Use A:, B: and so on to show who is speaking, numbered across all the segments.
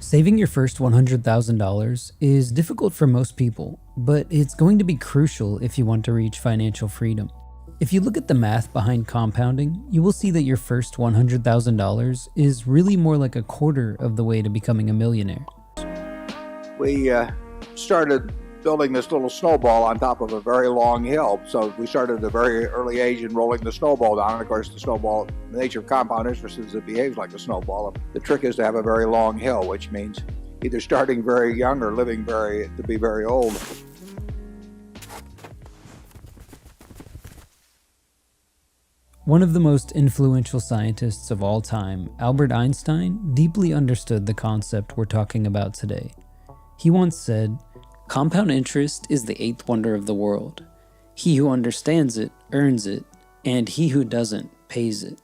A: Saving your first $100,000 is difficult for most people, but it's going to be crucial if you want to reach financial freedom. If you look at the math behind compounding, you will see that your first $100,000 is really more like a quarter of the way to becoming a millionaire.
B: We started building this little snowball on top of a very long hill. So we started at a very early age in rolling the snowball down. And of course, the snowball, the nature of compound interest is it behaves like a snowball. The trick is to have a very long hill, which means either starting very young or living to be very old.
A: One of the most influential scientists of all time, Albert Einstein, deeply understood the concept we're talking about today. He once said, "Compound interest is the eighth wonder of the world. He who understands it earns it, and he who doesn't pays it."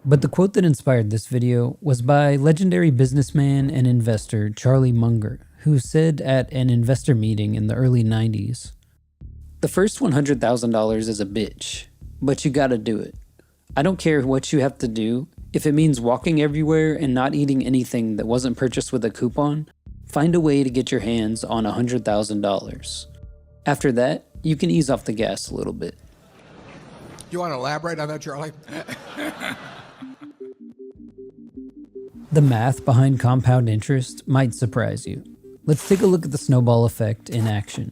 A: But the quote that inspired this video was by legendary businessman and investor Charlie Munger, who said at an investor meeting in the early 90s, "The first $100,000 is a bitch, but you gotta do it. I don't care what you have to do. If it means walking everywhere and not eating anything that wasn't purchased with a coupon, find a way to get your hands on $100,000. After that, you can ease off the gas a little bit."
C: You want to elaborate on that, Charlie?
A: The math behind compound interest might surprise you. Let's take a look at the snowball effect in action.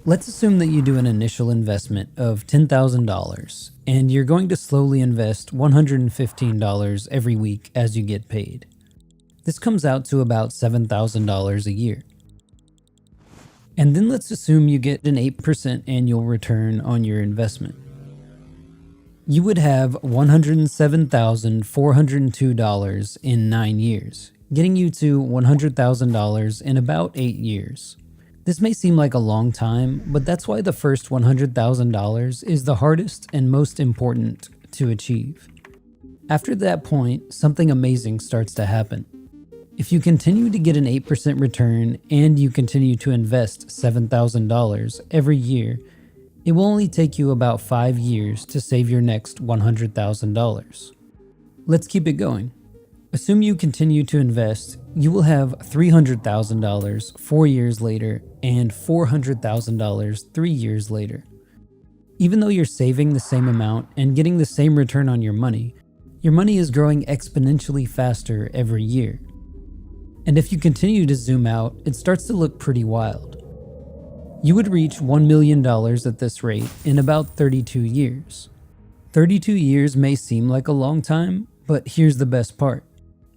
A: Let's assume that you do an initial investment of $10,000, and you're going to slowly invest $115 every week as you get paid. This comes out to about $7,000 a year. And then let's assume you get an 8% annual return on your investment. You would have $107,402 in 9 years, getting you to $100,000 in about 8 years. This may seem like a long time, but that's why the first $100,000 is the hardest and most important to achieve. After that point, something amazing starts to happen. If you continue to get an 8% return and you continue to invest $7,000 every year, it will only take you about 5 years to save your next $100,000. Let's keep it going. Assume you continue to invest, you will have $300,000 4 years later and $400,000 3 years later. Even though you're saving the same amount and getting the same return on your money is growing exponentially faster every year. And if you continue to zoom out, it starts to look pretty wild. You would reach $1 million at this rate in about 32 years. 32 years may seem like a long time, but here's the best part.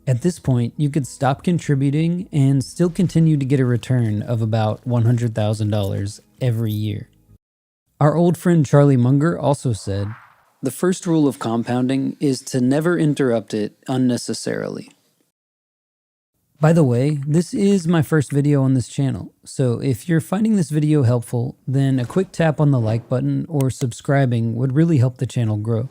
A: At this point, you could stop contributing and still continue to get a return of about $100,000 every year. Our old friend Charlie Munger also said, "The first rule of compounding is to never interrupt it unnecessarily." By the way, this is my first video on this channel, so if you're finding this video helpful, then a quick tap on the like button or subscribing would really help the channel grow.